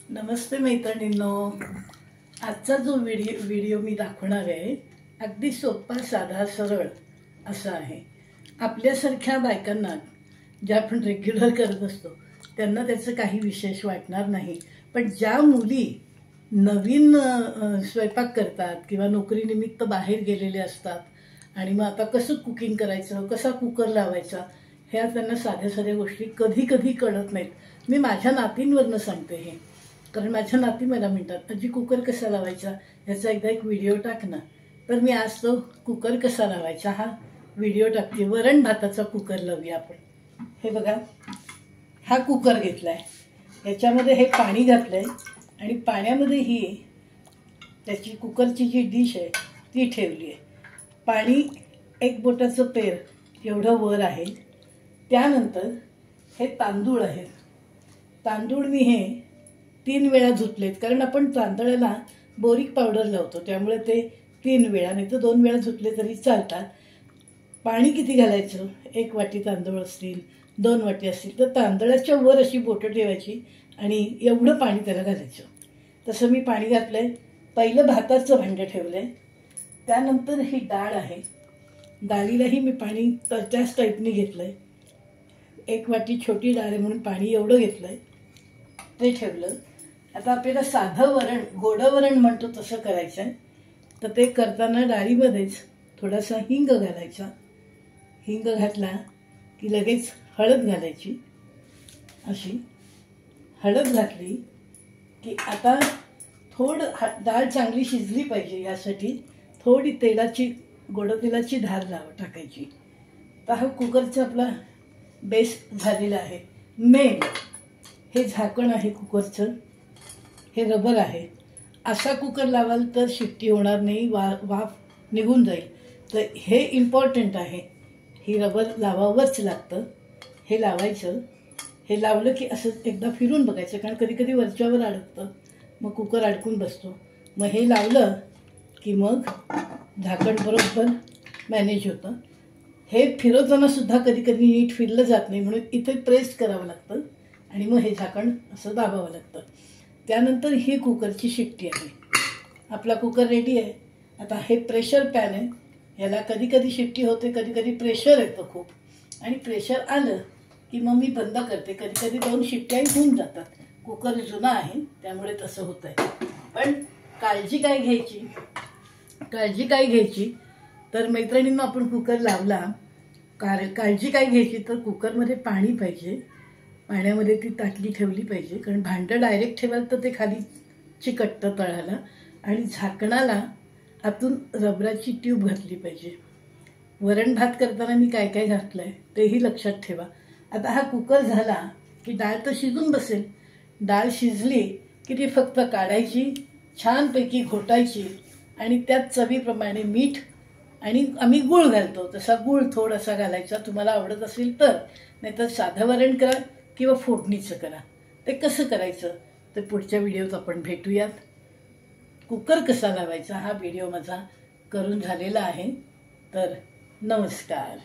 नमस्ते मैत्रिणींनो, आजचा जो व्हिडिओ मी दाखवणार आहे अगदी सोपा साधा सरळ असा आहे। आपल्यासारख्या बायकांना ज्या आपण रेग्युलर करत असतो त्यांना त्याचं काही विशेष वाटणार नाही, पण ज्या मुली नवीन स्वयंपाक करतात किंवा नोकरीनिमित्त बाहेर गेलेले असतात आणि मग आता कसं कुकिंग करायचं, कसा कुकर लावायचा, ह्या त्यांना साध्या साध्या गोष्टी कधी कधी कळत नाहीत। मी माझ्या नातींवरनं सांगते हे, कारण माझ्या नाती मला म्हणतात आजी कुकर कसा लावायचा याचा एकदा एक व्हिडिओ टाक ना। तर मी आज तो कुकर कसा लावायचा हा व्हिडिओ टाकते। वरण भाताचा कुकर लावूया आपण। हे बघा, हा कुकर घेतलाय, याच्यामध्ये हे पाणी घातलंय आणि पाण्यामध्ये ही त्याची कुकरची जी डिश आहे ती ठेवली आहे। पाणी एक बोटाचं पेर एवढं वर आहे। त्यानंतर हे तांदूळ आहेत, तांदूळ मी हे 3 वेळा धुतलेत, कारण आपण तांदळाला बोरिक पावडर लावतो त्यामुळे ते 3 वेळा नाही तर 2 वेळा धुतले तरी चालतात। पाणी किती घालायचं, 1 वाटी तांदूळ असतील 2 वाटी असतील तर तांदळाच्या वर अशी बोटं ठेवायची आणि एवढं पाणी त्याला घालायचं। तसं मी पाणी घातलंय। पहिलं भाताचं भांडं ठेवलंय, त्यानंतर ही डाळ आहे, डाळीलाही मी पाणी त्याच टाईपने घेतलंय। 1 वाटी छोटी डाळ आहे म्हणून पाणी एवढं घेतलंय, ते ठेवलं। आता आपल्याला साधं वरण, गोडं वरण म्हणतो तसं करायचं आहे, तर ते करताना डाळीमध्येच थोडासा हिंग घालायचा। हिंग घातला की लगेच हळद घालायची। अशी हळद घातली की आता डाळ चांगली शिजली पाहिजे यासाठी थोडी गोडं तेलाची धार टाकायची। तर हा कुकरचा आपला बेस झालेला आहे। मेन हे झाकण आहे कुकरचं, हे रबर आहे। असा कुकर लावाल तर शिट्टी होणार नाही, वाफ निघून जाईल, तर हे इम्पॉर्टंट आहे। ही रबर लावावंच लागतं। हे लावायचं, हे लावलं की असं एकदा फिरून बघायचं, कारण कधी कधी वरच्यावर अडकतं, मग कुकर अडकून बसतो। मग हे लावलं की मग झाकण बरोबर मॅनेज होतं। हे फिरवताना सुद्धा कधी कधी नीट फिरलं जात नाही, म्हणून इथे प्रेस करावं लागतं आणि मग हे झाकण असं दाबावं लागतं। त्यानंतर ही कुकरची शिट्टी आहे। आपला कुकर रेडी आहे। आता हे प्रेशर पॅन आहे, याला कधी कधी शिट्टी होते, कधी कधी प्रेशर येतं खूप, आणि प्रेशर आलं की मग मी बंद करते। कधी कधी 2 शिट्ट्याही होऊन जातात, कुकर जुना आहे त्यामुळे तसं होतं आहे। पण काळजी काय घ्यायची तर मैत्रिणींना, आपण कुकर लावला, काळजी काय घ्यायची तर कुकरमध्ये पाणी पाहिजे, पाण्यामध्ये ती ताटली ठेवली पाहिजे, कारण भांडं डायरेक्ट ठेवाल तर ते खाली चिकटतं तळाला, आणि झाकणाला आतून रबराची ट्यूब घातली पाहिजे। वरण भात करताना मी काय काय घातलंय तेही लक्षात ठेवा। आता हा कुकर झाला की डाळ तर शिजून बसेल। डाळ शिजली की ती फक्त काढायची, छानपैकी घोटायची, आणि त्यात चवीप्रमाणे मीठ, आणि आम्ही गूळ घालतो तसा गूळ थोडासा घालायचा, तुम्हाला आवडत असेल तर, नाहीतर साधं वरण करा किंवा फोडणीचं करा। ते कसं करायचं ते पुढच्या व्हिडिओत आपण भेटूयात। कुकर कसा लावायचा हा व्हिडिओ माझा करून झालेला आहे। तर नमस्कार।